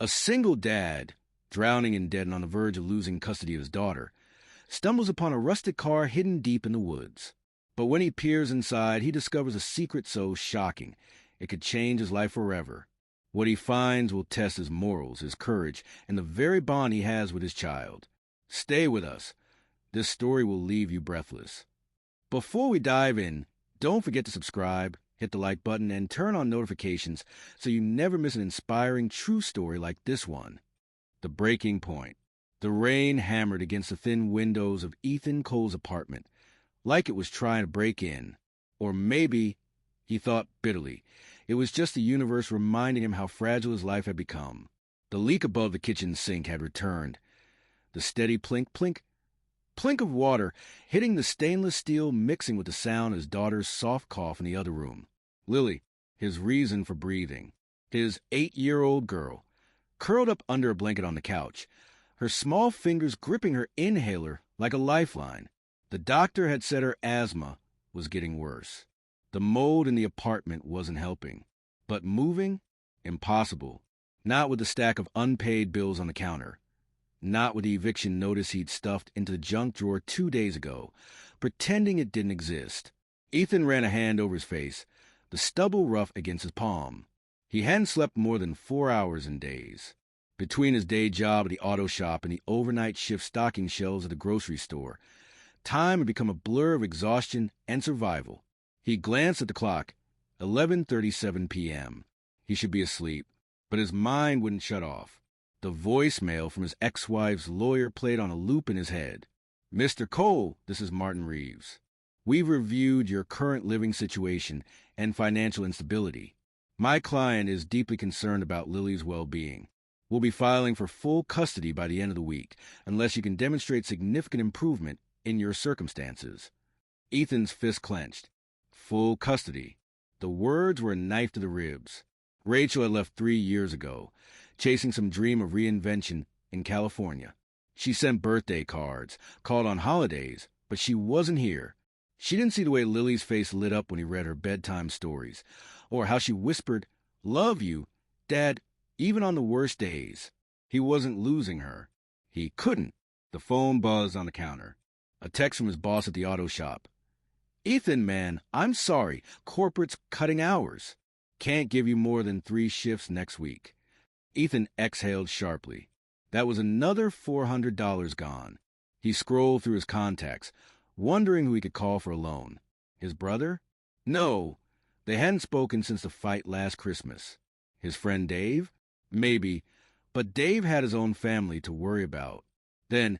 A single dad, drowning in debt and on the verge of losing custody of his daughter, stumbles upon a rusted car hidden deep in the woods. But when he peers inside, he discovers a secret so shocking it could change his life forever. What he finds will test his morals, his courage, and the very bond he has with his child. Stay with us. This story will leave you breathless. Before we dive in, don't forget to subscribe, hit the like button, and turn on notifications so you never miss an inspiring true story like this one. The breaking point. The rain hammered against the thin windows of Ethan Cole's apartment, like it was trying to break in. Or maybe, he thought bitterly, it was just the universe reminding him how fragile his life had become. The leak above the kitchen sink had returned. The steady plink-plink, plink of water hitting the stainless steel mixing with the sound of his daughter's soft cough in the other room. Lily, his reason for breathing. His 8-year-old girl, curled up under a blanket on the couch, her small fingers gripping her inhaler like a lifeline. The doctor had said her asthma was getting worse. The mold in the apartment wasn't helping. But moving? Impossible. Not with the stack of unpaid bills on the counter. Not with the eviction notice he'd stuffed into the junk drawer 2 days ago, pretending it didn't exist. Ethan ran a hand over his face, the stubble rough against his palm. He hadn't slept more than 4 hours in days. Between his day job at the auto shop and the overnight shift stocking shelves at the grocery store, time had become a blur of exhaustion and survival. He glanced at the clock, 11:37 p.m. He should be asleep, but his mind wouldn't shut off. The voicemail from his ex-wife's lawyer played on a loop in his head. Mr. Cole, this is Martin Reeves. We've reviewed your current living situation and financial instability. My client is deeply concerned about Lily's well-being. We'll be filing for full custody by the end of the week, unless you can demonstrate significant improvement in your circumstances. Ethan's fist clenched. Full custody. The words were a knife to the ribs. Rachel had left 3 years ago, chasing some dream of reinvention in California. She sent birthday cards, called on holidays, but she wasn't here. She didn't see the way Lily's face lit up when he read her bedtime stories, or how she whispered, "Love you, Dad," even on the worst days. He wasn't losing her. He couldn't. The phone buzzed on the counter. A text from his boss at the auto shop. "Ethan, man, I'm sorry. Corporate's cutting hours. Can't give you more than 3 shifts next week." Ethan exhaled sharply. That was another $400 gone. He scrolled through his contacts, wondering who he could call for a loan. His brother? No, they hadn't spoken since the fight last Christmas. His friend Dave? Maybe, but Dave had his own family to worry about. Then,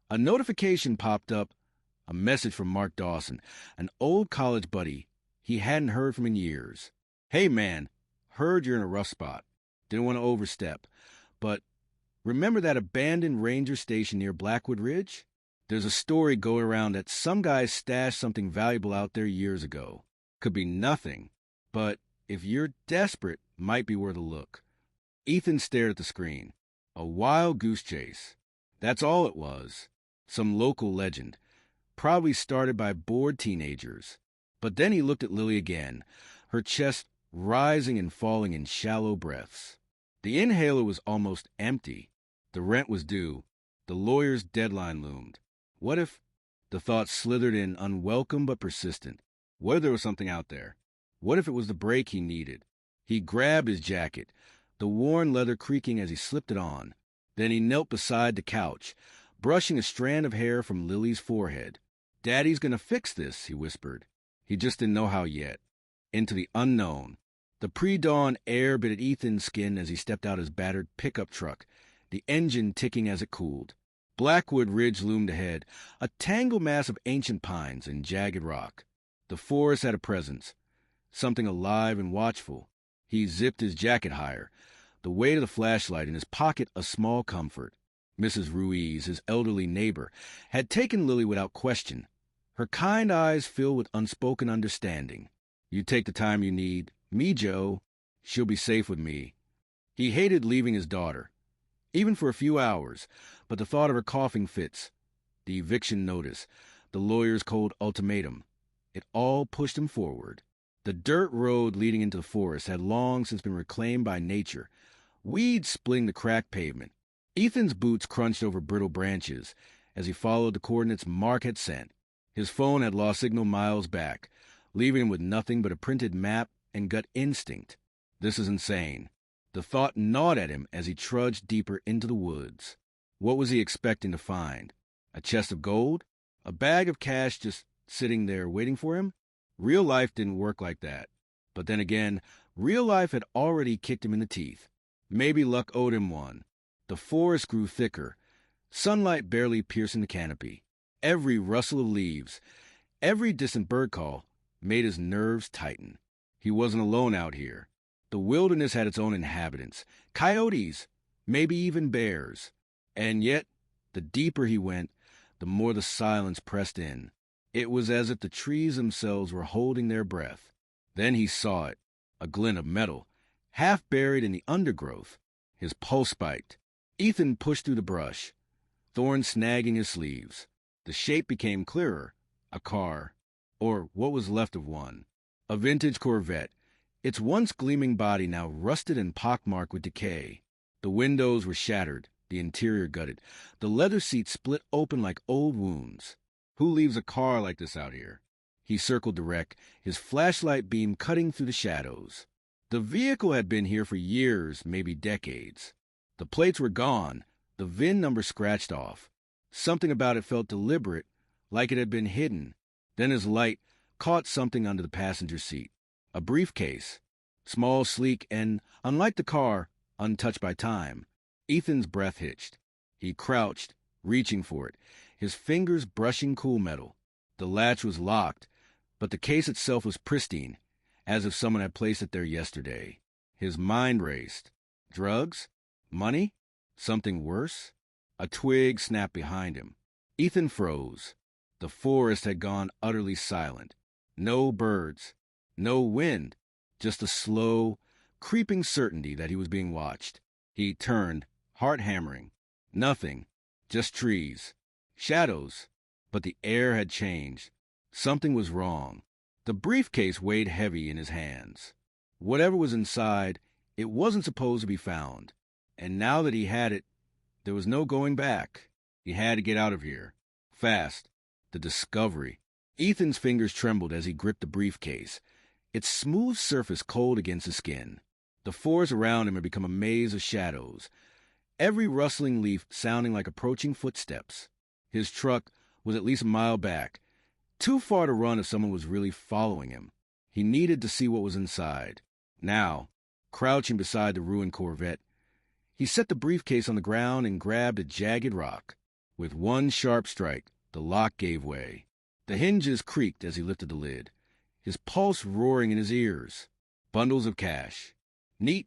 a notification popped up, a message from Mark Dawson, an old college buddy he hadn't heard from in years. "Hey man, heard you're in a rough spot. Didn't want to overstep, but remember that abandoned ranger station near Blackwood Ridge? There's a story going around that some guy stashed something valuable out there years ago. Could be nothing, but if you're desperate, might be worth a look." Ethan stared at the screen. A wild goose chase. That's all it was. Some local legend, probably started by bored teenagers. But then he looked at Lily again, her chest rising and falling in shallow breaths. The inhaler was almost empty. The rent was due. The lawyer's deadline loomed. What if... The thought slithered in, unwelcome but persistent. What if there was something out there? What if it was the break he needed? He grabbed his jacket, the worn leather creaking as he slipped it on. Then he knelt beside the couch, brushing a strand of hair from Lily's forehead. "Daddy's gonna fix this," he whispered. He just didn't know how yet. Into the unknown. The pre-dawn air bit at Ethan's skin as he stepped out his battered pickup truck, the engine ticking as it cooled. Blackwood Ridge loomed ahead, a tangled mass of ancient pines and jagged rock. The forest had a presence, something alive and watchful. He zipped his jacket higher, the weight of the flashlight in his pocket a small comfort. Mrs. Ruiz, his elderly neighbor, had taken Lily without question, her kind eyes filled with unspoken understanding. "You take the time you need. Me, Joe. She'll be safe with me." He hated leaving his daughter, even for a few hours, but the thought of her coughing fits, the eviction notice, the lawyer's cold ultimatum, it all pushed him forward. The dirt road leading into the forest had long since been reclaimed by nature, Weeds splitting the cracked pavement. Ethan's boots crunched over brittle branches as he followed the coordinates Mark had sent. His phone had lost signal miles back, leaving him with nothing but a printed map and gut instinct. This is insane. The thought gnawed at him as he trudged deeper into the woods. What was he expecting to find? A chest of gold? A bag of cash just sitting there waiting for him? Real life didn't work like that. But then again, real life had already kicked him in the teeth. Maybe luck owed him one. The forest grew thicker, sunlight barely piercing the canopy. Every rustle of leaves, every distant bird call made his nerves tighten. He wasn't alone out here. The wilderness had its own inhabitants, coyotes, maybe even bears. And yet, the deeper he went, the more the silence pressed in. It was as if the trees themselves were holding their breath. Then he saw it, a glint of metal, half buried in the undergrowth. His pulse spiked. Ethan pushed through the brush, thorns snagging his sleeves. The shape became clearer. A car, or what was left of one. A vintage Corvette, its once gleaming body now rusted and pockmarked with decay. The windows were shattered, the interior gutted, the leather seats split open like old wounds. Who leaves a car like this out here? He circled the wreck, his flashlight beam cutting through the shadows. The vehicle had been here for years, maybe decades. The plates were gone, the VIN number scratched off. Something about it felt deliberate, like it had been hidden. Then his light caught something under the passenger seat. A briefcase. Small, sleek, and, unlike the car, untouched by time. Ethan's breath hitched. He crouched, reaching for it, his fingers brushing cool metal. The latch was locked, but the case itself was pristine, as if someone had placed it there yesterday. His mind raced. Drugs? Money? Something worse? A twig snapped behind him. Ethan froze. The forest had gone utterly silent. No birds. No wind. Just a slow, creeping certainty that he was being watched. He turned, heart hammering. Nothing. Just trees. Shadows. But the air had changed. Something was wrong. The briefcase weighed heavy in his hands. Whatever was inside, it wasn't supposed to be found. And now that he had it, there was no going back. He had to get out of here. Fast. The discovery. Ethan's fingers trembled as he gripped the briefcase, its smooth surface cold against his skin. The forest around him had become a maze of shadows, every rustling leaf sounding like approaching footsteps. His truck was at least a mile back, too far to run if someone was really following him. He needed to see what was inside. Now, crouching beside the ruined Corvette, he set the briefcase on the ground and grabbed a jagged rock. With one sharp strike, the lock gave way. The hinges creaked as he lifted the lid, his pulse roaring in his ears. Bundles of cash. Neat,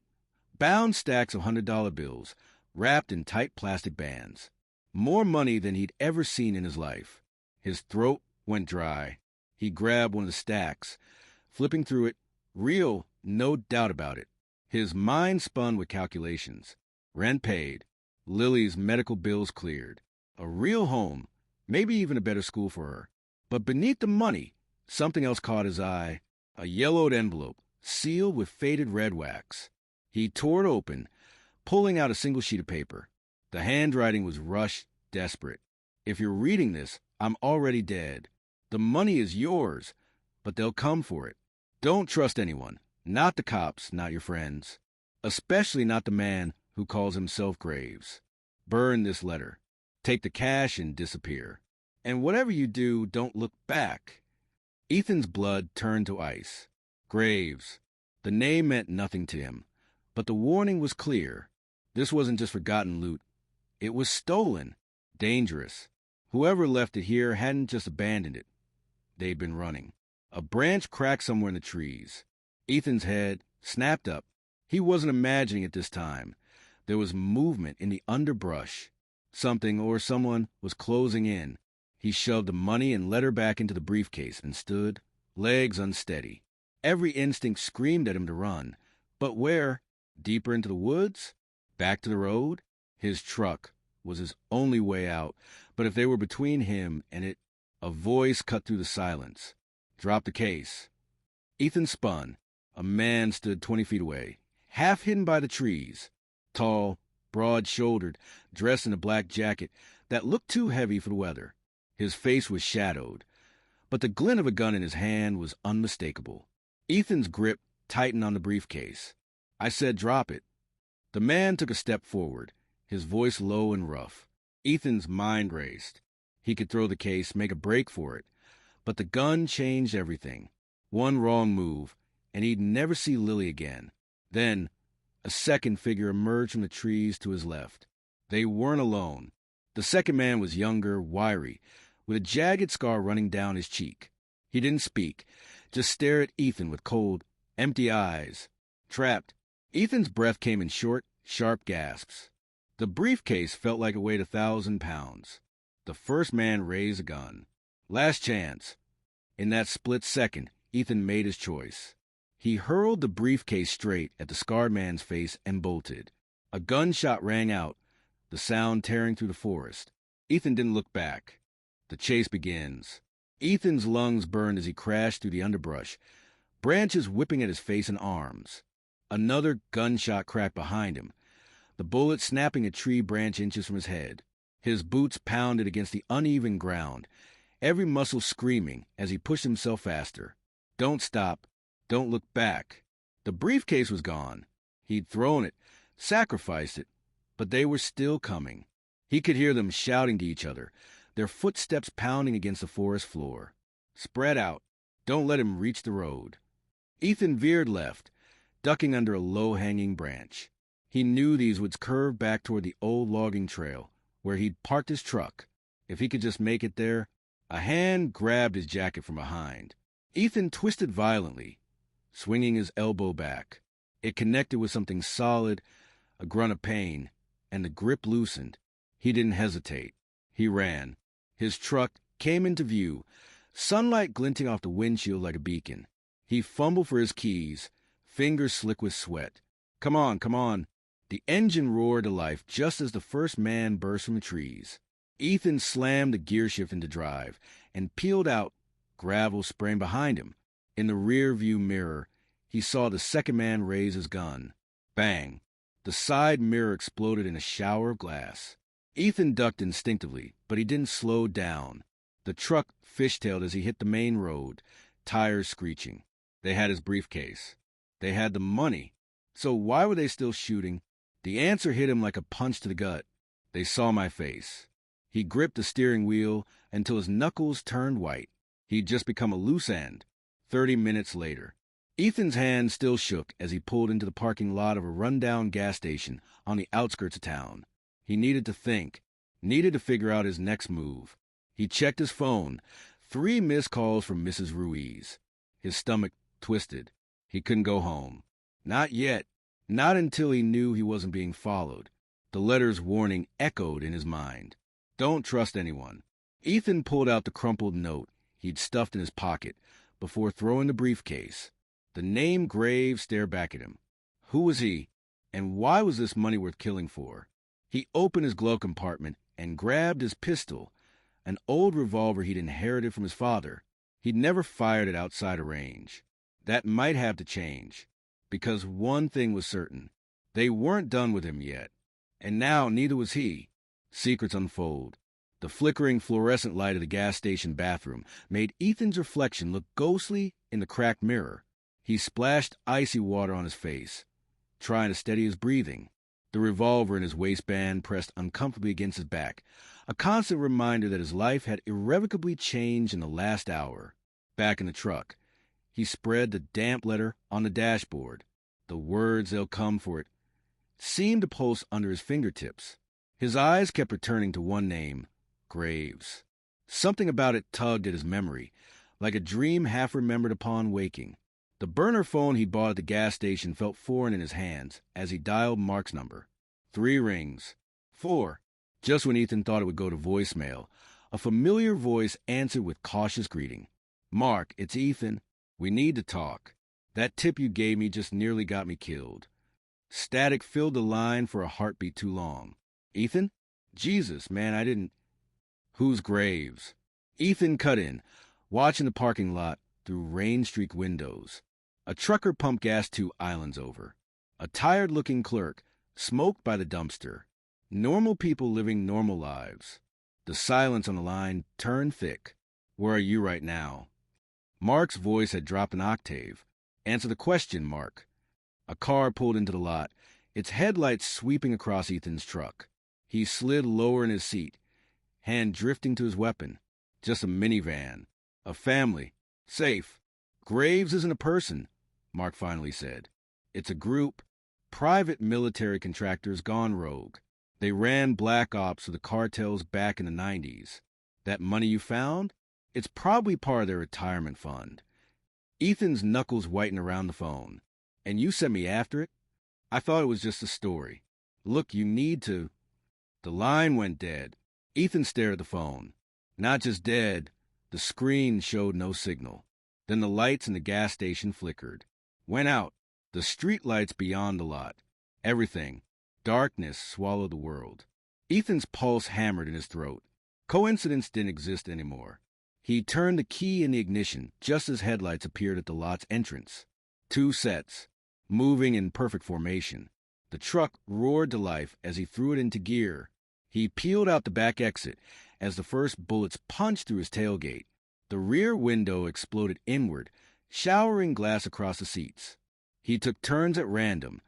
bound stacks of $100 bills, wrapped in tight plastic bands. More money than he'd ever seen in his life. His throat went dry. He grabbed one of the stacks, flipping through it. Real, no doubt about it. His mind spun with calculations. Rent paid. Lily's medical bills cleared. A real home, maybe even a better school for her. But beneath the money, something else caught his eye. A yellowed envelope, sealed with faded red wax. He tore it open, pulling out a single sheet of paper. The handwriting was rushed, desperate. If you're reading this, I'm already dead. The money is yours, but they'll come for it. Don't trust anyone. Not the cops, not your friends. Especially not the man who calls himself Graves. Burn this letter. Take the cash and disappear. And whatever you do, don't look back. Ethan's blood turned to ice. Graves. The name meant nothing to him, but the warning was clear. This wasn't just forgotten loot. It was stolen. Dangerous. Whoever left it here hadn't just abandoned it. They'd been running. A branch cracked somewhere in the trees. Ethan's head snapped up. He wasn't imagining it this time. There was movement in the underbrush. Something or someone was closing in. He shoved the money and letter back into the briefcase and stood, legs unsteady. Every instinct screamed at him to run. But where? Deeper into the woods? Back to the road? His truck was his only way out. But if they were between him and it, a voice cut through the silence. Drop the case. Ethan spun. A man stood 20 feet away, half hidden by the trees. Tall, broad-shouldered, dressed in a black jacket that looked too heavy for the weather. His face was shadowed, but the glint of a gun in his hand was unmistakable. Ethan's grip tightened on the briefcase. I said, "Drop it." The man took a step forward, his voice low and rough. Ethan's mind raced. He could throw the case, make a break for it. But the gun changed everything. One wrong move, and he'd never see Lily again. Then, a second figure emerged from the trees to his left. They weren't alone. The second man was younger, wiry, with a jagged scar running down his cheek. He didn't speak, just stared at Ethan with cold, empty eyes. Trapped. Ethan's breath came in short, sharp gasps. The briefcase felt like it weighed 1,000 pounds. The first man raised a gun. Last chance. In that split second, Ethan made his choice. He hurled the briefcase straight at the scarred man's face and bolted. A gunshot rang out, the sound tearing through the forest. Ethan didn't look back. The chase begins. Ethan's lungs burned as he crashed through the underbrush, branches whipping at his face and arms. Another gunshot cracked behind him, the bullet snapping a tree branch inches from his head. His boots pounded against the uneven ground, every muscle screaming as he pushed himself faster. Don't stop. Don't look back. The briefcase was gone. He'd thrown it, sacrificed it, but they were still coming. He could hear them shouting to each other, their footsteps pounding against the forest floor. Spread out. Don't let him reach the road. Ethan veered left, ducking under a low-hanging branch. He knew these woods curved back toward the old logging trail, where he'd parked his truck. If he could just make it there. A hand grabbed his jacket from behind. Ethan twisted violently, swinging his elbow back. It connected with something solid, a grunt of pain, and the grip loosened. He didn't hesitate. He ran. His truck came into view, sunlight glinting off the windshield like a beacon. He fumbled for his keys, fingers slick with sweat. Come on, come on. The engine roared to life just as the first man burst from the trees. Ethan slammed the gear shift into drive and peeled out, gravel spraying behind him. In the rear-view mirror, he saw the second man raise his gun. Bang! The side mirror exploded in a shower of glass. Ethan ducked instinctively, but he didn't slow down. The truck fishtailed as he hit the main road, tires screeching. They had his briefcase. They had the money. So why were they still shooting? The answer hit him like a punch to the gut. They saw my face. He gripped the steering wheel until his knuckles turned white. He'd just become a loose end. 30 minutes later. Ethan's hand still shook as he pulled into the parking lot of a rundown gas station on the outskirts of town. He needed to think, needed to figure out his next move. He checked his phone. 3 missed calls from Mrs. Ruiz. His stomach twisted. He couldn't go home. Not yet. Not until he knew he wasn't being followed. The letter's warning echoed in his mind. Don't trust anyone. Ethan pulled out the crumpled note he'd stuffed in his pocket before throwing the briefcase. The name Graves stared back at him. Who was he? And why was this money worth killing for? He opened his glove compartment and grabbed his pistol, an old revolver he'd inherited from his father. He'd never fired it outside of range. That might have to change, because one thing was certain. They weren't done with him yet. And now neither was he. Secrets unfold. The flickering fluorescent light of the gas station bathroom made Ethan's reflection look ghostly in the cracked mirror. He splashed icy water on his face, trying to steady his breathing. The revolver in his waistband pressed uncomfortably against his back, a constant reminder that his life had irrevocably changed in the last hour. Back in the truck, he spread the damp letter on the dashboard. The words, "They'll come for it," seemed to pulse under his fingertips. His eyes kept returning to one name, Graves. Something about it tugged at his memory, like a dream half remembered upon waking. The burner phone he bought at the gas station felt foreign in his hands as he dialed Mark's number. 3 rings. 4. Just when Ethan thought it would go to voicemail, a familiar voice answered with cautious greeting. "Mark, it's Ethan. We need to talk. That tip you gave me just nearly got me killed." Static filled the line for a heartbeat too long. "Ethan? Jesus, man, I didn't..." "Who's Graves?" Ethan cut in, watching the parking lot through rain-streaked windows. A trucker pumped gas 2 islands over. A tired-looking clerk Smoked by the dumpster. Normal people living normal lives. The silence on the line turned thick. Where are you right now? Mark's voice had dropped an octave. Answer the question, Mark. A car pulled into the lot, its headlights sweeping across Ethan's truck. He slid lower in his seat, hand drifting to his weapon. Just a minivan. A family. Safe. Graves isn't a person, Mark finally said. It's a group. Private military contractors gone rogue. They ran black ops for the cartels back in the 90s. That money you found? It's probably part of their retirement fund. Ethan's knuckles whitened around the phone. And you sent me after it? I thought it was just a story. Look, you need to... The line went dead. Ethan stared at the phone. Not just dead. The screen showed no signal. Then the lights in the gas station flickered. Went out. The street lights beyond the lot. Everything. Darkness swallowed the world. Ethan's pulse hammered in his throat. Coincidence didn't exist anymore. He turned the key in the ignition just as headlights appeared at the lot's entrance. 2 sets, moving in perfect formation. The truck roared to life as he threw it into gear. He peeled out the back exit as the first bullets punched through his tailgate. The rear window exploded inward, showering glass across the seats. He took turns at random,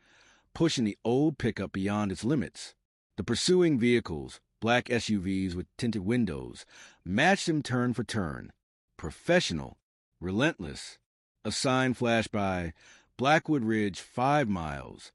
pushing the old pickup beyond its limits. The pursuing vehicles, black SUVs with tinted windows, matched him turn for turn. Professional, relentless. A sign flashed by, Blackwood Ridge 5 miles.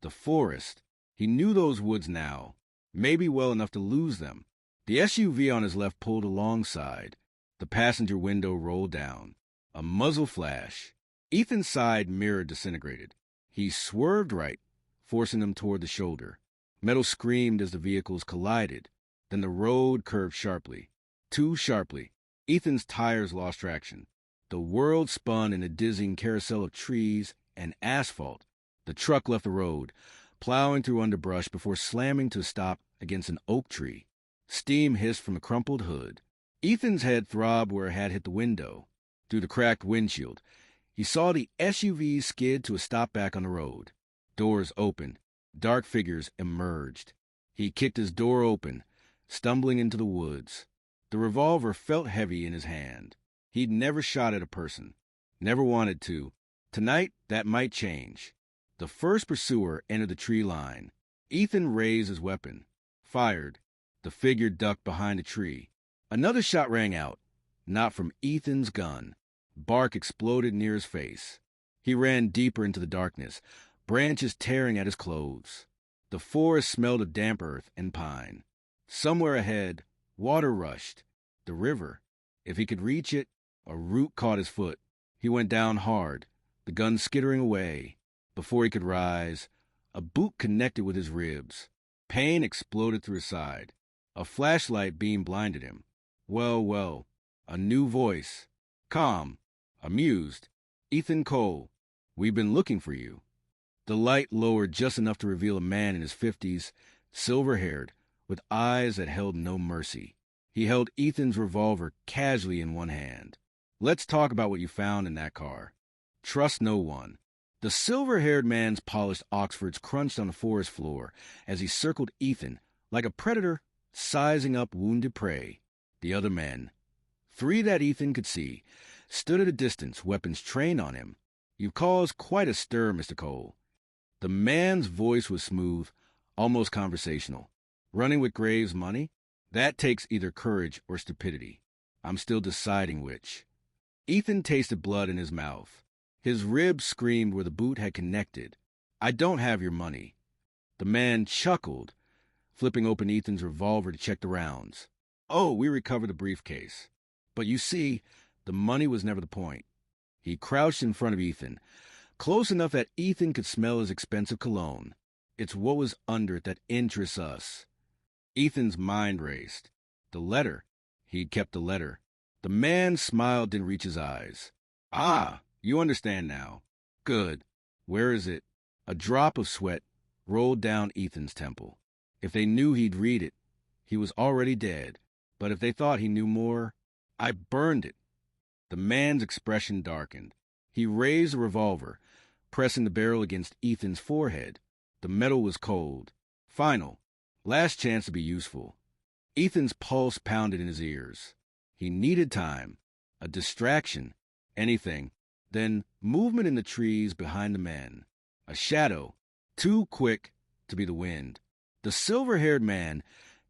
The forest. He knew those woods now, maybe well enough to lose them. The SUV on his left pulled alongside. The passenger window rolled down. A muzzle flash. Ethan's side mirror disintegrated. He swerved right, forcing him toward the shoulder. Metal screamed as the vehicles collided. Then the road curved sharply. Too sharply. Ethan's tires lost traction. The world spun in a dizzying carousel of trees and asphalt. The truck left the road, plowing through underbrush before slamming to a stop against an oak tree. Steam hissed from a crumpled hood. Ethan's head throbbed where it had hit the window. Through the cracked windshield, he saw the SUV skid to a stop back on the road. Doors opened. Dark figures emerged. He kicked his door open, stumbling into the woods. The revolver felt heavy in his hand. He'd never shot at a person. Never wanted to. Tonight, that might change. The first pursuer entered the tree line. Ethan raised his weapon. Fired. The figure ducked behind a tree. Another shot rang out. Not from Ethan's gun. Bark exploded near his face. He ran deeper into the darkness, branches tearing at his clothes. The forest smelled of damp earth and pine. Somewhere ahead, water rushed. The river. If he could reach it, a root caught his foot. He went down hard, the gun skittering away. Before he could rise, a boot connected with his ribs. Pain exploded through his side. A flashlight beam blinded him. Well, a new voice. Calm, amused. Ethan Cole, we've been looking for you. The light lowered just enough to reveal a man in his 50s, silver-haired, with eyes that held no mercy. He held Ethan's revolver casually in one hand. Let's talk about what you found in that car. Trust no one. The silver-haired man's polished Oxfords crunched on the forest floor as he circled Ethan like a predator sizing up wounded prey. The other men, 3 that Ethan could see, stood at a distance, weapons trained on him. You've caused quite a stir, Mr. Cole. The man's voice was smooth, almost conversational. Running with Graves' money? That takes either courage or stupidity. I'm still deciding which. Ethan tasted blood in his mouth. His ribs screamed where the boot had connected. I don't have your money. The man chuckled, flipping open Ethan's revolver to check the rounds. Oh, we recovered the briefcase. But you see, the money was never the point. He crouched in front of Ethan, close enough that Ethan could smell his expensive cologne. It's what was under it that interests us. Ethan's mind raced. The letter. He'd kept the letter. The man's smile didn't reach his eyes. Ah, you understand now. Good. Where is it? A drop of sweat rolled down Ethan's temple. If they knew he'd read it, he was already dead. But if they thought he knew more, I burned it. The man's expression darkened. He raised the revolver, pressing the barrel against Ethan's forehead. The metal was cold. Final. Last chance to be useful. Ethan's pulse pounded in his ears. He needed time. A distraction. Anything. Then movement in the trees behind the men. A shadow. Too quick to be the wind. The silver-haired man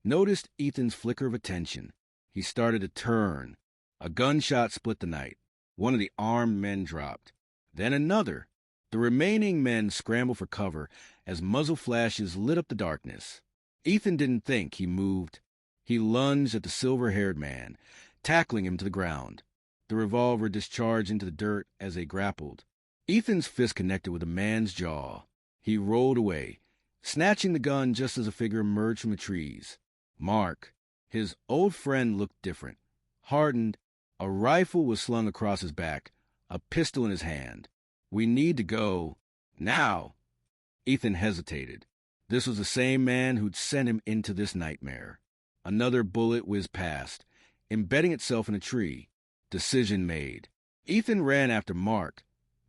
noticed Ethan's flicker of attention. He started to turn. A gunshot split the night. One of the armed men dropped. Then another. The remaining men scrambled for cover as muzzle flashes lit up the darkness. Ethan didn't think. He moved. He lunged at the silver-haired man, tackling him to the ground. The revolver discharged into the dirt as they grappled. Ethan's fist connected with the man's jaw. He rolled away, snatching the gun just as a figure emerged from the trees. Mark. His old friend looked different. Hardened. A rifle was slung across his back, a pistol in his hand. "We need to go. Now." Ethan hesitated. This was the same man who'd sent him into this nightmare. Another bullet whizzed past, embedding itself in a tree. Decision made. Ethan ran after Mark,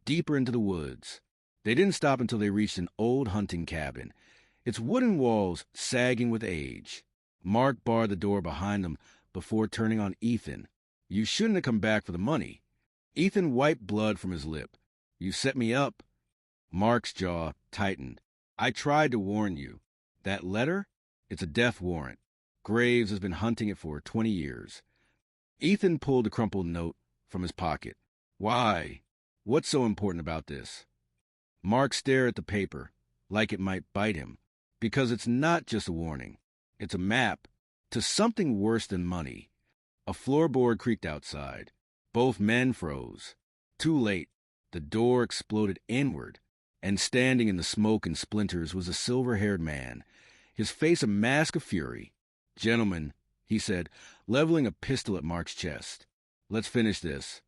deeper into the woods. They didn't stop until they reached an old hunting cabin, its wooden walls sagging with age. Mark barred the door behind them before turning on Ethan. "You shouldn't have come back for the money." Ethan wiped blood from his lip. "You set me up." Mark's jaw tightened. "I tried to warn you. That letter? It's a death warrant. Graves has been hunting it for 20 years. Ethan pulled a crumpled note from his pocket. "Why? What's so important about this?" Mark stared at the paper, like it might bite him. "Because it's not just a warning. It's a map to something worse than money." A floorboard creaked outside. Both men froze. Too late. The door exploded inward, and standing in the smoke and splinters was a silver-haired man, his face a mask of fury. "Gentlemen," he said, leveling a pistol at Mark's chest. "Let's finish this."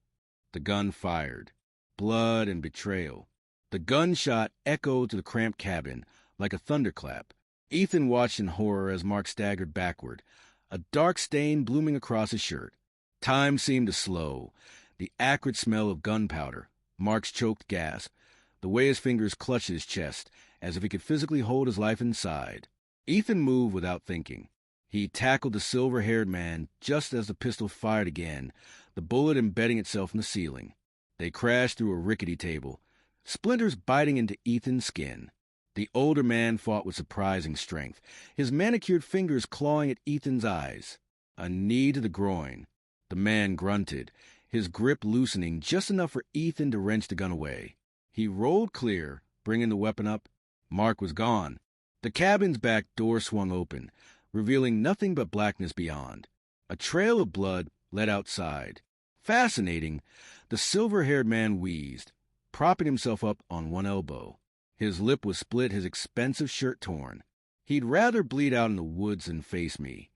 The gun fired. Blood and betrayal. The gunshot echoed to the cramped cabin like a thunderclap. Ethan watched in horror as Mark staggered backward, a dark stain blooming across his shirt. Time seemed to slow. The acrid smell of gunpowder, Mark's choked gasp, the way his fingers clutched his chest, as if he could physically hold his life inside. Ethan moved without thinking. He tackled the silver-haired man just as the pistol fired again, the bullet embedding itself in the ceiling. They crashed through a rickety table, splinters biting into Ethan's skin. The older man fought with surprising strength, his manicured fingers clawing at Ethan's eyes. A knee to the groin. The man grunted, his grip loosening just enough for Ethan to wrench the gun away. He rolled clear, bringing the weapon up. Mark was gone. The cabin's back door swung open, revealing nothing but blackness beyond. A trail of blood led outside. Fascinating, the silver-haired man wheezed, propping himself up on one elbow. His lip was split, his expensive shirt torn. He'd rather bleed out in the woods than face me.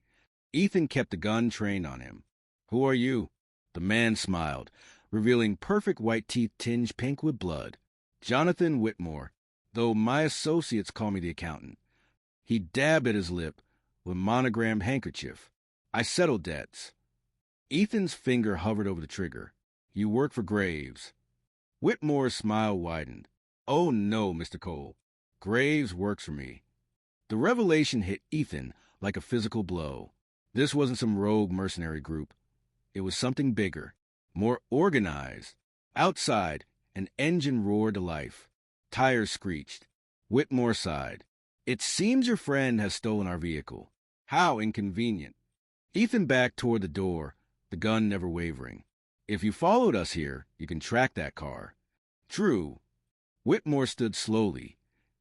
Ethan kept the gun trained on him. "Who are you?" The man smiled, revealing perfect white teeth tinged pink with blood. "Jonathan Whitmore, though my associates call me the accountant." He dabbed at his lip with monogrammed handkerchief. "I settle debts." Ethan's finger hovered over the trigger. "You work for Graves." Whitmore's smile widened. "Oh, no, Mr. Cole. Graves works for me." The revelation hit Ethan like a physical blow. This wasn't some rogue mercenary group. It was something bigger, more organized. Outside, an engine roared to life. Tires screeched. Whitmore sighed. "It seems your friend has stolen our vehicle. How inconvenient." Ethan backed toward the door, the gun never wavering. "If you followed us here, you can track that car." "True." Whitmore stood slowly,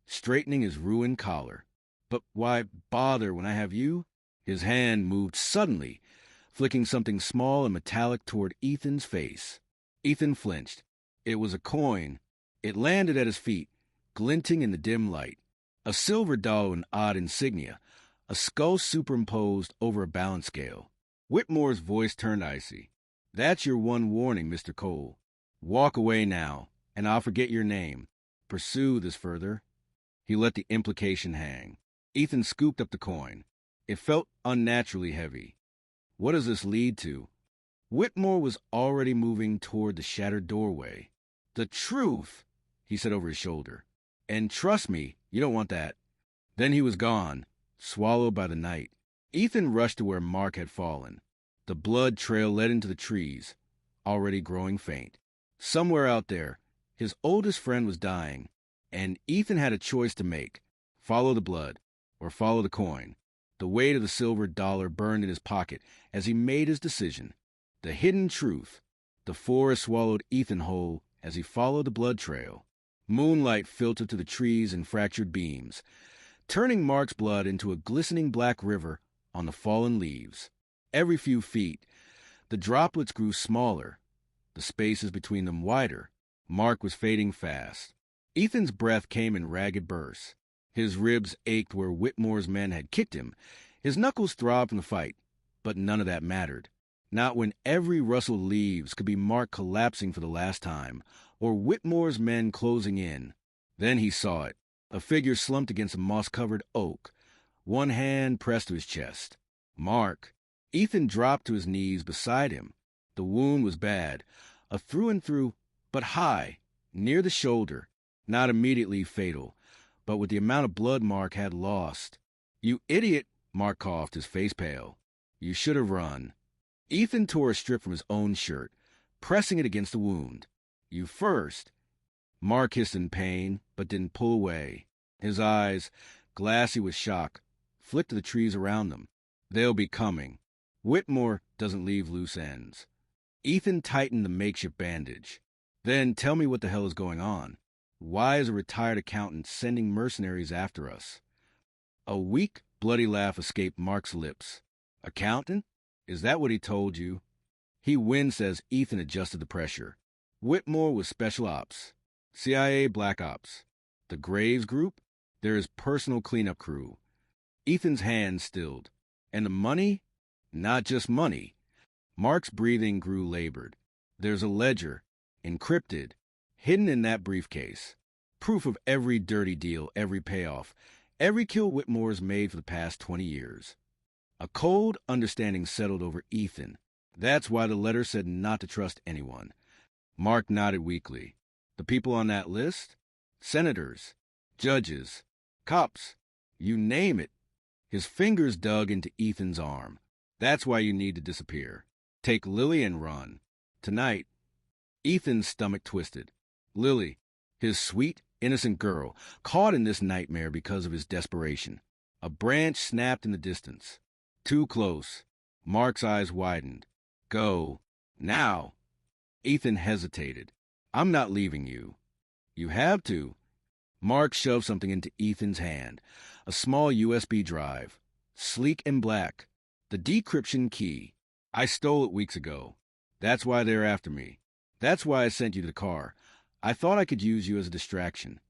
straightening his ruined collar. "But why bother when I have you?" His hand moved suddenly, flicking something small and metallic toward Ethan's face. Ethan flinched. It was a coin. It landed at his feet, glinting in the dim light. A silver dollar with an odd insignia, a skull superimposed over a balance scale. Whitmore's voice turned icy. "That's your one warning, Mr. Cole. Walk away now, and I'll forget your name. Pursue this further." He let the implication hang. Ethan scooped up the coin. It felt unnaturally heavy. What does this lead to? Whitmore was already moving toward the shattered doorway. "The truth," he said over his shoulder. And trust me, you don't want that. Then he was gone, swallowed by the night. Ethan rushed to where Mark had fallen. The blood trail led into the trees, already growing faint. Somewhere out there, his oldest friend was dying, and Ethan had a choice to make: follow the blood or follow the coin. The weight of the silver dollar burned in his pocket as he made his decision. The hidden truth: the forest swallowed Ethan whole as he followed the blood trail. Moonlight filtered through the trees in fractured beams, turning Mark's blood into a glistening black river on the fallen leaves. Every few feet, the droplets grew smaller, the spaces between them wider. Mark was fading fast. Ethan's breath came in ragged bursts. His ribs ached where Whitmore's men had kicked him. His knuckles throbbed from the fight, but none of that mattered. Not when every rustle of leaves could be Mark collapsing for the last time, or Whitmore's men closing in. Then he saw it, a figure slumped against a moss-covered oak, one hand pressed to his chest. Mark. Ethan dropped to his knees beside him. The wound was bad, a through-and-through, but high, near the shoulder, not immediately fatal, but with the amount of blood Mark had lost. "You idiot," Mark coughed, his face pale. "You should have run." Ethan tore a strip from his own shirt, pressing it against the wound. "You first." Mark hissed in pain, but didn't pull away. His eyes, glassy with shock, flicked to the trees around them. "They'll be coming. Whitmore doesn't leave loose ends." Ethan tightened the makeshift bandage. "Then tell me what the hell is going on. Why is a retired accountant sending mercenaries after us?" A weak, bloody laugh escaped Mark's lips. "Accountant? Is that what he told you?" He winced as Ethan adjusted the pressure. Whitmore was Special Ops. CIA Black Ops. The Graves Group? They're his personal cleanup crew. Ethan's hand stilled. And the money? Not just money. Mark's breathing grew labored. There's a ledger, encrypted, hidden in that briefcase. Proof of every dirty deal, every payoff, every kill Whitmore's made for the past 20 years. A cold understanding settled over Ethan. That's why the letter said not to trust anyone. Mark nodded weakly. The people on that list? Senators, judges, cops, you name it. His fingers dug into Ethan's arm. That's why you need to disappear. Take Lily and run. Tonight. Ethan's stomach twisted. Lily, his sweet, innocent girl, caught in this nightmare because of his desperation. A branch snapped in the distance. Too close. Mark's eyes widened. Go. Now. Ethan hesitated. I'm not leaving you. You have to. Mark shoved something into Ethan's hand. A small USB drive. Sleek and black. The decryption key. I stole it weeks ago. That's why they're after me. That's why I sent you to the car. I thought I could use you as a distraction.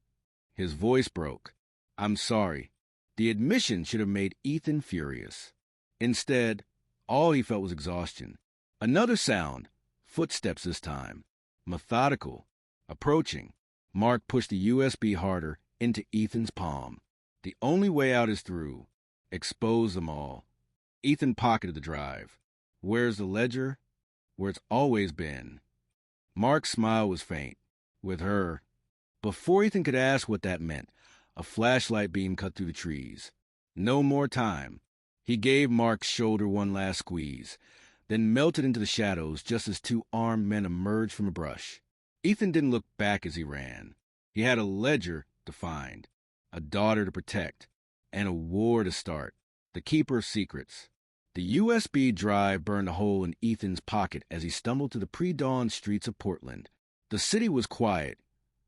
His voice broke. I'm sorry. The admission should have made Ethan furious. Instead, all he felt was exhaustion. Another sound. Footsteps this time. Methodical. Approaching. Mark pushed the USB harder into Ethan's palm. The only way out is through. Expose them all. Ethan pocketed the drive. Where's the ledger? Where it's always been. Mark's smile was faint. With her. Before Ethan could ask what that meant, a flashlight beam cut through the trees. No more time. He gave Mark's shoulder one last squeeze, then melted into the shadows just as two armed men emerged from a brush. Ethan didn't look back as he ran. He had a ledger to find, a daughter to protect, and a war to start. The keeper of secrets. The USB drive burned a hole in Ethan's pocket as he stumbled through the pre-dawn streets of Portland. The city was quiet,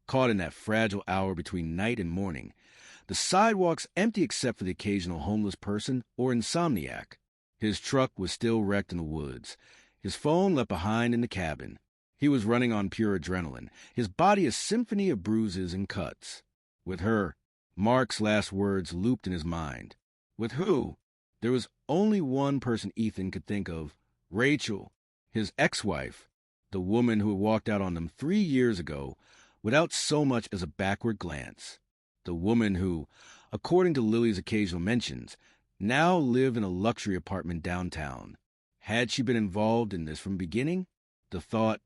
caught in that fragile hour between night and morning. The sidewalks empty except for the occasional homeless person or insomniac. His truck was still wrecked in the woods, his phone left behind in the cabin. He was running on pure adrenaline, his body a symphony of bruises and cuts. With her, Mark's last words looped in his mind. With who? There was only one person Ethan could think of, Rachel, his ex-wife, the woman who had walked out on them 3 years ago without so much as a backward glance. The woman who, according to Lily's occasional mentions, now lived in a luxury apartment downtown. Had she been involved in this from the beginning? The thought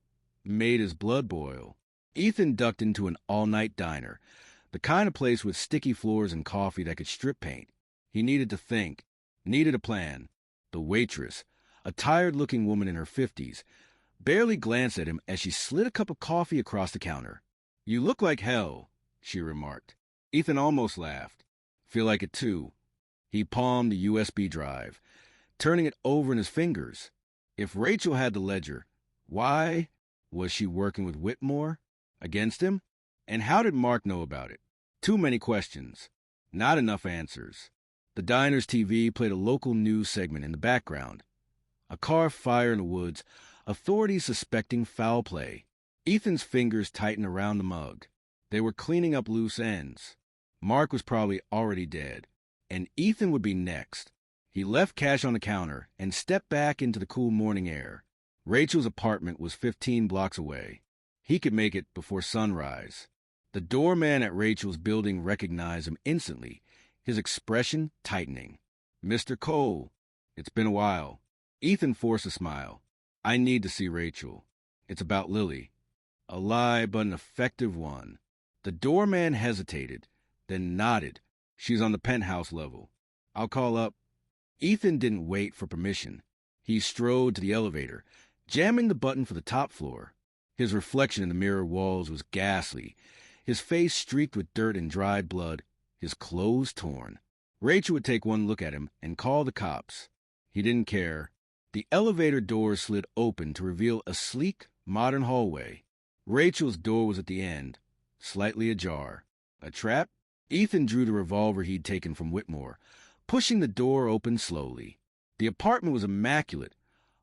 made his blood boil. Ethan ducked into an all-night diner. The kind of place with sticky floors and coffee that could strip paint. He needed to think, needed a plan. The waitress, a tired-looking woman in her 50s, barely glanced at him as she slid a cup of coffee across the counter. "You look like hell," she remarked. Ethan almost laughed. "Feel like it too." He palmed the USB drive, turning it over in his fingers. If Rachel had the ledger, why was she working with Whitmore? Against him? And how did Mark know about it? Too many questions. Not enough answers. The diner's TV played a local news segment in the background. A car fire in the woods, authorities suspecting foul play. Ethan's fingers tightened around the mug. They were cleaning up loose ends. Mark was probably already dead, and Ethan would be next. He left cash on the counter and stepped back into the cool morning air. Rachel's apartment was 15 blocks away. He could make it before sunrise. The doorman at Rachel's building recognized him instantly, his expression tightening. "Mr. Cole, it's been a while." Ethan forced a smile. "I need to see Rachel. It's about Lily." A lie, but an effective one. The doorman hesitated, then nodded. "She's on the penthouse level. I'll call up." Ethan didn't wait for permission. He strode to the elevator, jamming the button for the top floor. His reflection in the mirror walls was ghastly, his face streaked with dirt and dried blood, his clothes torn. Rachel would take one look at him and call the cops. He didn't care. The elevator doors slid open to reveal a sleek, modern hallway. Rachel's door was at the end, slightly ajar. A trap? Ethan drew the revolver he'd taken from Whitmore, pushing the door open slowly. The apartment was immaculate,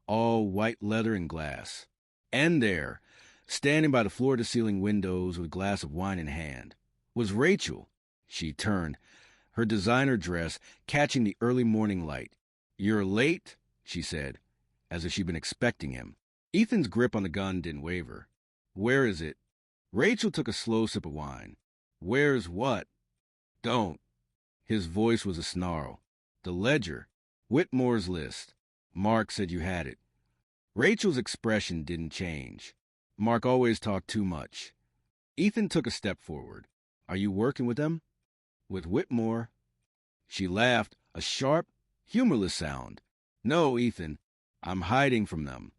all white leather and glass. And there, standing by the floor-to-ceiling windows with a glass of wine in hand, was Rachel. She turned, her designer dress catching the early morning light. "You're late," she said, as if she'd been expecting him. Ethan's grip on the gun didn't waver. "Where is it?" Rachel took a slow sip of wine. "Where's what?" "Don't." His voice was a snarl. "The ledger. Whitmore's list. Mark said you had it." Rachel's expression didn't change. Mark always talked too much. Ethan took a step forward. "Are you working with them?" "With Whitmore." She laughed, a sharp, humorless sound. "No, Ethan, I'm hiding from them."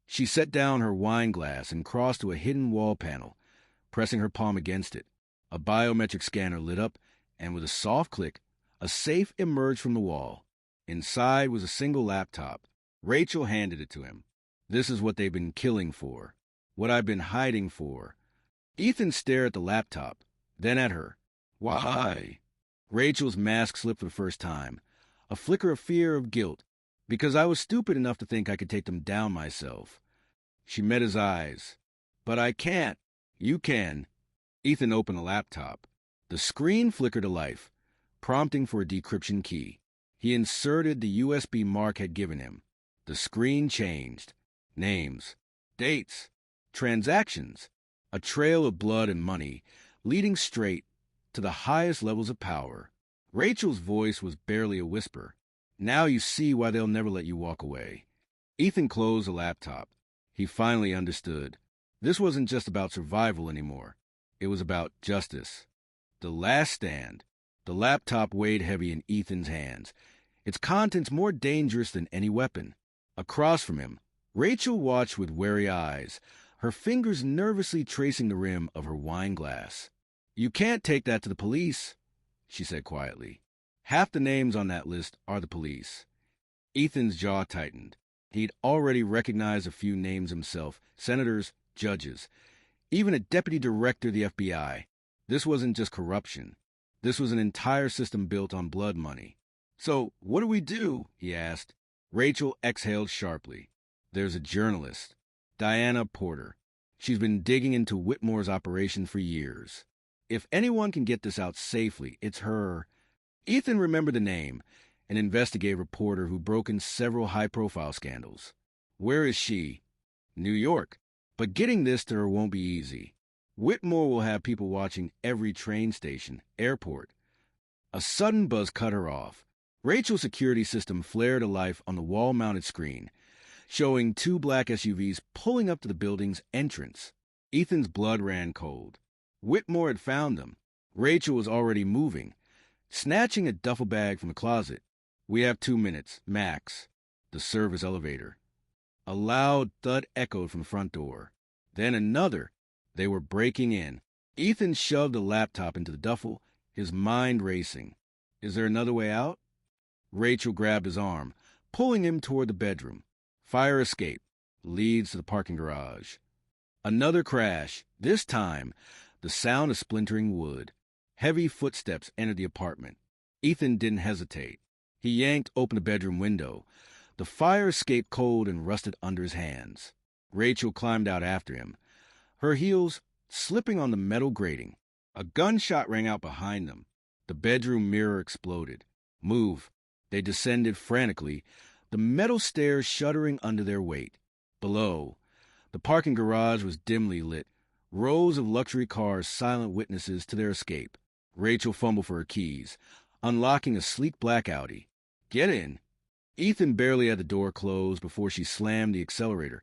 She set down her wine glass and crossed to a hidden wall panel, pressing her palm against it. A biometric scanner lit up, and with a soft click, a safe emerged from the wall. Inside was a single laptop. Rachel handed it to him. "This is what they've been killing for. What I've been hiding for." Ethan stared at the laptop, then at her. "Why?" Rachel's mask slipped for the first time. A flicker of fear, of guilt. "Because I was stupid enough to think I could take them down myself." She met his eyes. "But I can't." "You can." Ethan opened the laptop. The screen flickered to life, prompting for a decryption key. He inserted the USB Mark had given him. The screen changed. Names. Dates. Transactions. A trail of blood and money, leading straight to the highest levels of power. Rachel's voice was barely a whisper. "Now you see why they'll never let you walk away." Ethan closed the laptop. He finally understood. This wasn't just about survival anymore. It was about justice. The last stand. The laptop weighed heavy in Ethan's hands, its contents more dangerous than any weapon. Across from him, Rachel watched with wary eyes, her fingers nervously tracing the rim of her wine glass. "You can't take that to the police," she said quietly. "Half the names on that list are the police." Ethan's jaw tightened. He'd already recognized a few names himself, senators, judges, even a deputy director of the FBI. This wasn't just corruption. This was an entire system built on blood money. "So, what do we do?" he asked. Rachel exhaled sharply. "There's a journalist, Diana Porter. She's been digging into Whitmore's operation for years. If anyone can get this out safely, it's her." Ethan remembered the name, an investigative reporter who broke in several high-profile scandals. "Where is she?" "New York. But getting this to her won't be easy. Whitmore will have people watching every train station, airport." A sudden buzz cut her off. Rachel's security system flared to life on the wall-mounted screen, showing two black SUVs pulling up to the building's entrance. Ethan's blood ran cold. Whitmore had found them. Rachel was already moving, snatching a duffel bag from the closet. "We have 2 minutes, max." The service elevator. A loud thud echoed from the front door. Then another. They were breaking in. Ethan shoved the laptop into the duffel, his mind racing. Is there another way out? Rachel grabbed his arm, pulling him toward the bedroom. Fire escape. Leads to the parking garage. Another crash. This time, the sound of splintering wood. Heavy footsteps entered the apartment. Ethan didn't hesitate. He yanked open the bedroom window. The fire escaped cold and rusted under his hands. Rachel climbed out after him, her heels slipping on the metal grating. A gunshot rang out behind them. The bedroom mirror exploded. Move. They descended frantically, the metal stairs shuddering under their weight. Below, the parking garage was dimly lit, rows of luxury cars silent witnesses to their escape. Rachel fumbled for her keys, unlocking a sleek black Audi. "Get in." Ethan barely had the door closed before she slammed the accelerator,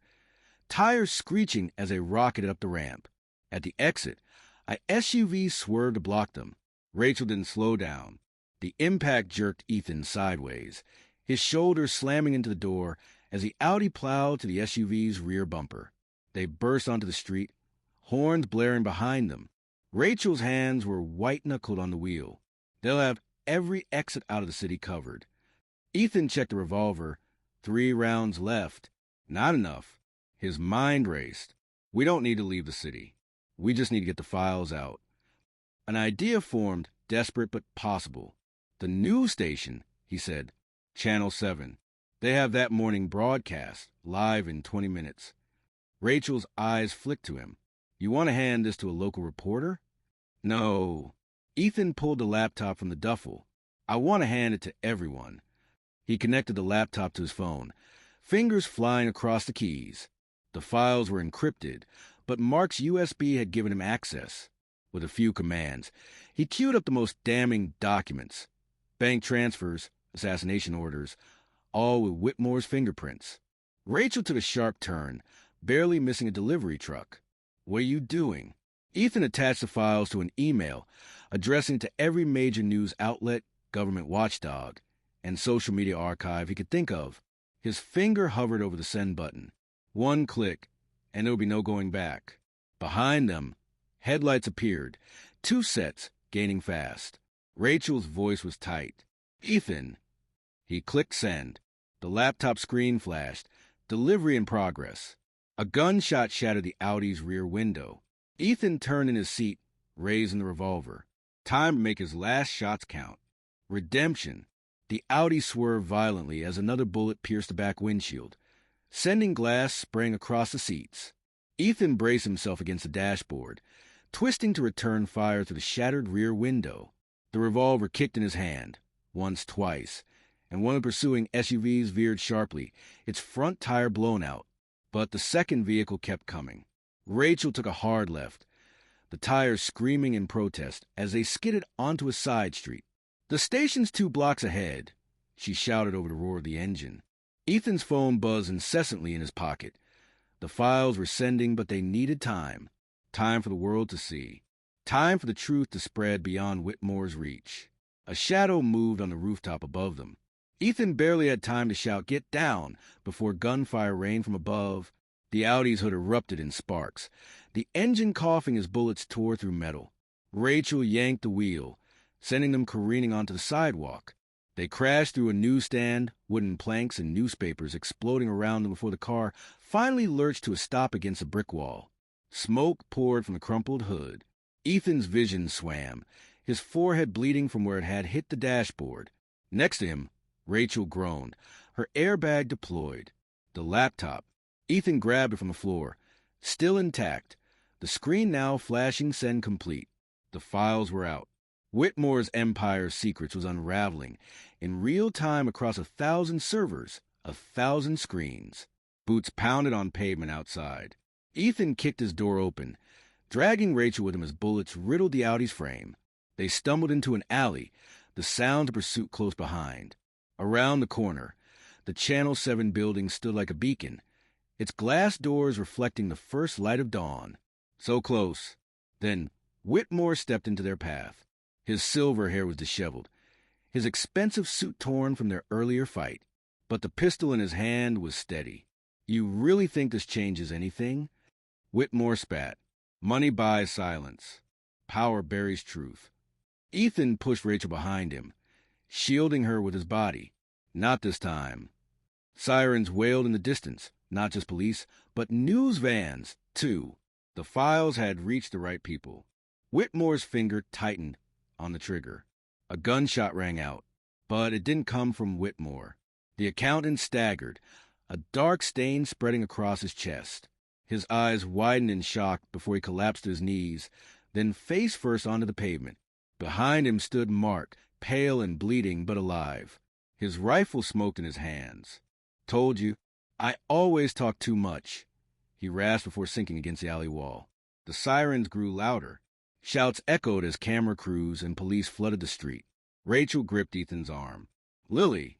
tires screeching as they rocketed up the ramp. At the exit, a SUV swerved to block them. Rachel didn't slow down. The impact jerked Ethan sideways, his shoulders slamming into the door as the Audi plowed to the SUV's rear bumper. They burst onto the street, horns blaring behind them. Rachel's hands were white-knuckled on the wheel. They'll have every exit out of the city covered. Ethan checked the revolver. 3 rounds left. Not enough. His mind raced. "We don't need to leave the city. We just need to get the files out." An idea formed, desperate but possible. "The news station," he said. "Channel 7. They have that morning broadcast, live in 20 minutes. Rachel's eyes flicked to him. "You want to hand this to a local reporter?" "No." Ethan pulled the laptop from the duffel. "I want to hand it to everyone." He connected the laptop to his phone, fingers flying across the keys. The files were encrypted, but Mark's USB had given him access. With a few commands, he queued up the most damning documents. Bank transfers, assassination orders, all with Whitmore's fingerprints. Rachel took a sharp turn, barely missing a delivery truck. "What are you doing?" Ethan attached the files to an email, addressing to every major news outlet, government watchdog, and social media archive he could think of. His finger hovered over the send button. One click, and there would be no going back. Behind them, headlights appeared, 2 sets, gaining fast. Rachel's voice was tight. "Ethan." He clicked send. The laptop screen flashed. Delivery in progress. A gunshot shattered the Audi's rear window. Ethan turned in his seat, raising the revolver. Time to make his last shots count. Redemption. The Audi swerved violently as another bullet pierced the back windshield, sending glass spraying across the seats. Ethan braced himself against the dashboard, twisting to return fire through the shattered rear window. The revolver kicked in his hand, once, twice, and one of the pursuing SUVs veered sharply, its front tire blown out. But the second vehicle kept coming. Rachel took a hard left, the tires screaming in protest as they skidded onto a side street. "The station's 2 blocks ahead," she shouted over the roar of the engine. Ethan's phone buzzed incessantly in his pocket. The files were sending, but they needed time. Time for the world to see. Time for the truth to spread beyond Whitmore's reach. A shadow moved on the rooftop above them. Ethan barely had time to shout, "Get down!" before gunfire rained from above. The Audi's hood erupted in sparks, the engine coughing as bullets tore through metal. Rachel yanked the wheel, sending them careening onto the sidewalk. They crashed through a newsstand, wooden planks and newspapers exploding around them before the car finally lurched to a stop against a brick wall. Smoke poured from the crumpled hood. Ethan's vision swam, his forehead bleeding from where it had hit the dashboard. Next to him, Rachel groaned, her airbag deployed. The laptop. Ethan grabbed it from the floor. Still intact, the screen now flashing send complete. The files were out. Whitmore's empire's secrets was unraveling in real time across 1,000 servers, 1,000 screens. Boots pounded on pavement outside. Ethan kicked his door open, dragging Rachel with him as bullets riddled the Audi's frame. They stumbled into an alley, the sound of pursuit close behind. Around the corner, the Channel 7 building stood like a beacon, its glass doors reflecting the first light of dawn. So close, then Whitmore stepped into their path. His silver hair was disheveled, his expensive suit torn from their earlier fight, but the pistol in his hand was steady. You really think this changes anything? Whitmore spat. Money buys silence. Power buries truth. Ethan pushed Rachel behind him, shielding her with his body. Not this time. Sirens wailed in the distance, not just police, but news vans, too. The files had reached the right people. Whitmore's finger tightened on the trigger. A gunshot rang out, but it didn't come from Whitmore. The accountant staggered, a dark stain spreading across his chest. His eyes widened in shock before he collapsed to his knees, then face first onto the pavement. Behind him stood Mark, pale and bleeding but alive. His rifle smoked in his hands. Told you, I always talk too much, he rasped before sinking against the alley wall. The sirens grew louder. Shouts echoed as camera crews and police flooded the street. Rachel gripped Ethan's arm. Lily!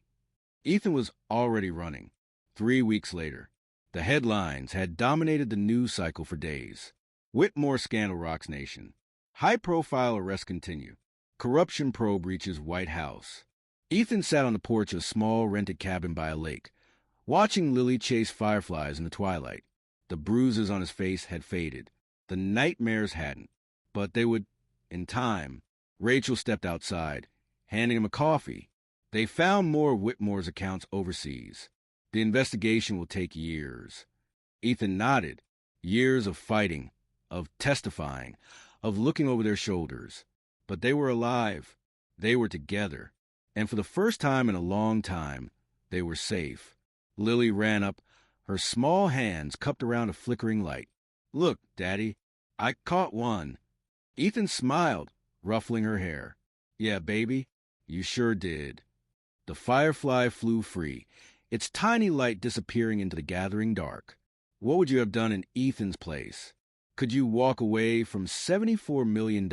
Ethan was already running. 3 weeks later. The headlines had dominated the news cycle for days. Whitmore scandal rocks nation. High-profile arrests continue. Corruption probe reaches White House. Ethan sat on the porch of a small rented cabin by a lake, watching Lily chase fireflies in the twilight. The bruises on his face had faded. The nightmares hadn't. But they would, in time. Rachel stepped outside, handing him a coffee. They found more of Whitmore's accounts overseas. The investigation will take years. Ethan nodded. Years of fighting, of testifying, of looking over their shoulders. But they were alive. They were together. And for the first time in a long time, they were safe. Lily ran up, her small hands cupped around a flickering light. Look, Daddy, I caught one. Ethan smiled, ruffling her hair. Yeah, baby, you sure did. The firefly flew free, its tiny light disappearing into the gathering dark. What would you have done in Ethan's place? Could you walk away from $74 million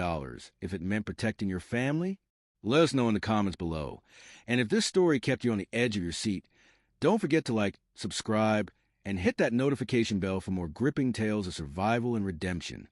if it meant protecting your family? Let us know in the comments below. And if this story kept you on the edge of your seat, don't forget to like, subscribe, and hit that notification bell for more gripping tales of survival and redemption.